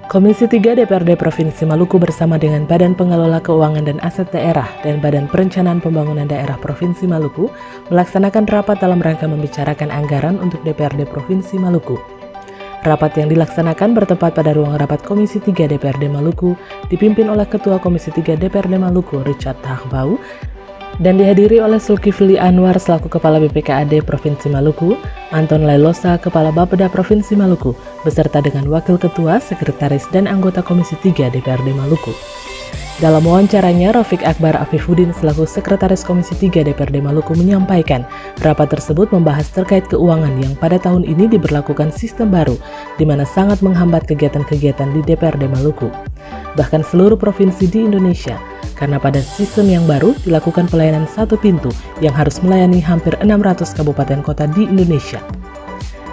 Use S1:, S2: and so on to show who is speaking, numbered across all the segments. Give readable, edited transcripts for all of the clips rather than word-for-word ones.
S1: Komisi 3 DPRD Provinsi Maluku bersama dengan Badan Pengelola Keuangan dan Aset Daerah dan Badan Perencanaan Pembangunan Daerah Provinsi Maluku melaksanakan rapat dalam rangka membicarakan anggaran untuk DPRD Provinsi Maluku. Rapat yang dilaksanakan bertempat pada ruang rapat Komisi 3 DPRD Maluku dipimpin oleh Ketua Komisi 3 DPRD Maluku Richard Tahbau dan dihadiri oleh Zulkifli Anwar selaku Kepala BPKAD Provinsi Maluku, Anton Lailosa, Kepala Bapeda Provinsi Maluku, beserta dengan Wakil Ketua, Sekretaris, dan anggota Komisi 3 DPRD Maluku. Dalam wawancaranya, Rafiq Akbar Afifuddin selaku Sekretaris Komisi 3 DPRD Maluku menyampaikan, rapat tersebut membahas terkait keuangan yang pada tahun ini diberlakukan sistem baru, di mana sangat menghambat kegiatan-kegiatan di DPRD Maluku, bahkan seluruh provinsi di Indonesia, karena pada sistem yang baru dilakukan pelayanan satu pintu yang harus melayani hampir 600 kabupaten kota di Indonesia.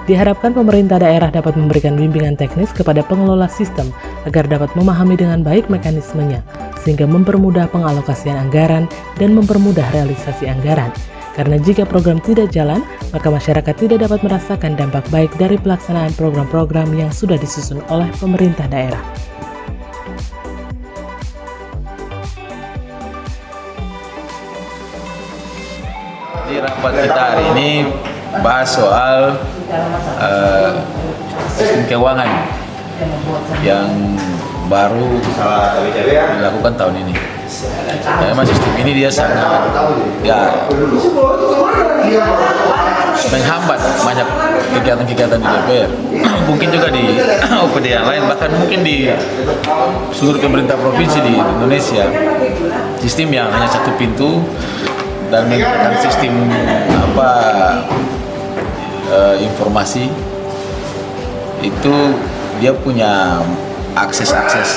S1: Diharapkan pemerintah daerah dapat memberikan bimbingan teknis kepada pengelola sistem agar dapat memahami dengan baik mekanismenya, sehingga mempermudah pengalokasian anggaran dan mempermudah realisasi anggaran. Karena jika program tidak jalan, maka masyarakat tidak dapat merasakan dampak baik dari pelaksanaan program-program yang sudah disusun oleh pemerintah daerah.
S2: Di rapat kita hari ini bahas soal sistem keuangan yang baru dilakukan tahun ini. Memang sistem ini dia sangat menghambat banyak kegiatan-kegiatan di DPR. Mungkin juga di OPD yang lain, bahkan mungkin di seluruh pemerintah provinsi di Indonesia. Sistem yang hanya satu pintu dan menggunakan sistem informasi itu dia punya akses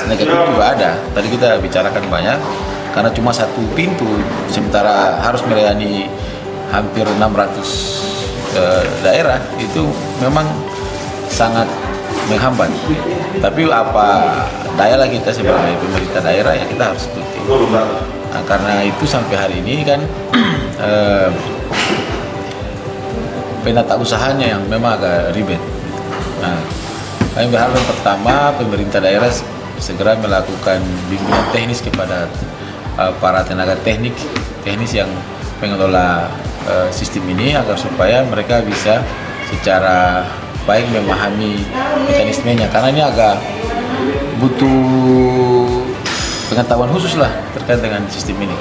S2: negatif juga ada. Tadi kita bicarakan banyak karena cuma satu pintu sementara harus melayani hampir 600 daerah, itu memang sangat menghambat. Tapi apa daya lah kita sebagai pemerintah daerah ya kita harus ikuti. Nah, karena itu sampai hari ini kan penata usahanya yang memang agak ribet. Nah, kami berharap yang pertama pemerintah daerah segera melakukan bimbingan teknis kepada para tenaga teknis yang mengelola sistem ini agar supaya mereka bisa secara baik memahami mekanismenya, karena ini agak butuh pengetahuan khusus lah terkait dengan sistem ini.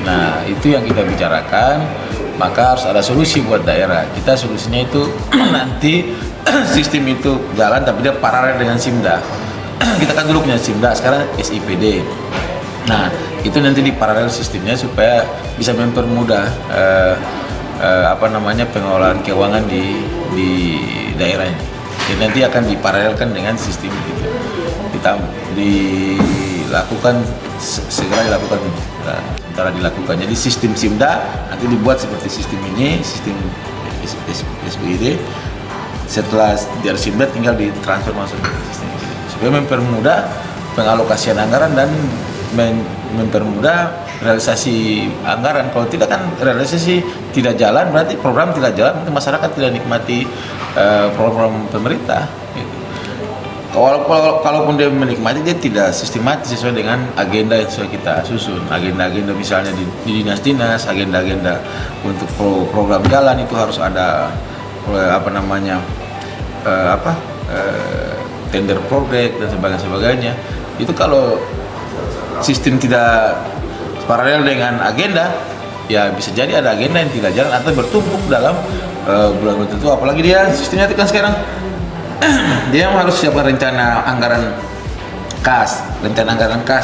S2: Nah, itu yang kita bicarakan, maka harus ada solusi buat daerah. Kita solusinya itu nanti sistem itu jalan tapi dia paralel dengan SIMDA. Kita kan dulu punya SIMDA, sekarang SIPD. Nah, itu nanti di paralel sistemnya supaya bisa mempermudah pengelolaan keuangan di daerah ini. Jadi nanti akan diparalelkan dengan sistem itu. Kita segera dilakukan sementara dilakukan. Jadi sistem SIMDA nanti dibuat seperti sistem ini, sistem SBID. Setelah dari SIMDA tinggal ditransfer masuk ke sistem ini supaya mempermudah pengalokasian anggaran dan mempermudah realisasi anggaran. Kalau tidak kan realisasi tidak jalan, berarti program tidak jalan, nanti masyarakat tidak nikmati program pemerintah. Gitu. Kalaupun dia menikmati, dia tidak sistematis sesuai dengan agenda yang sudah kita susun. Agenda-agenda misalnya di dinas-dinas, agenda-agenda untuk program jalan itu harus ada tender project dan sebagainya. Itu kalau sistem tidak paralel dengan agenda, ya bisa jadi ada agenda yang tidak jalan atau bertumpuk dalam bulan tertentu. Apalagi dia sistemnya itu kan sekarang dia harus siapkan rencana anggaran kas,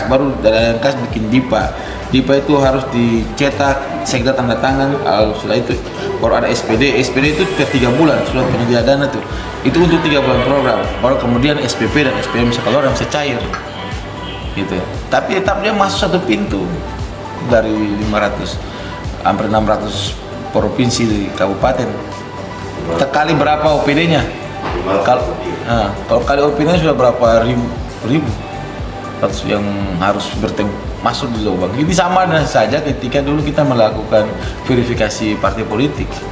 S2: baru dari kas bikin DIPA itu harus dicetak, sekda tanda tangan, setelah itu baru ada SPD itu ke 3 bulan sudah penyedia dana tuh, itu untuk 3 bulan program, baru kemudian SPP dan SPM bisa keluar dan bisa cair gitu. Tapi tetap dia masuk satu pintu dari 500 hampir 600 provinsi di kabupaten. Terkali berapa OPD-nya? Kalau kali OPD-nya sudah berapa ribu yang harus masuk di lubang. Ini sama dengan saja ketika dulu kita melakukan verifikasi partai politik. Gitu.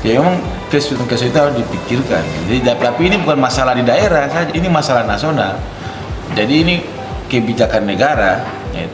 S2: Ya memang kesulitan harus dipikirkan. Jadi tapi ini bukan masalah di daerah saja, ini masalah nasional. Jadi ini kebijakan negara. Ya,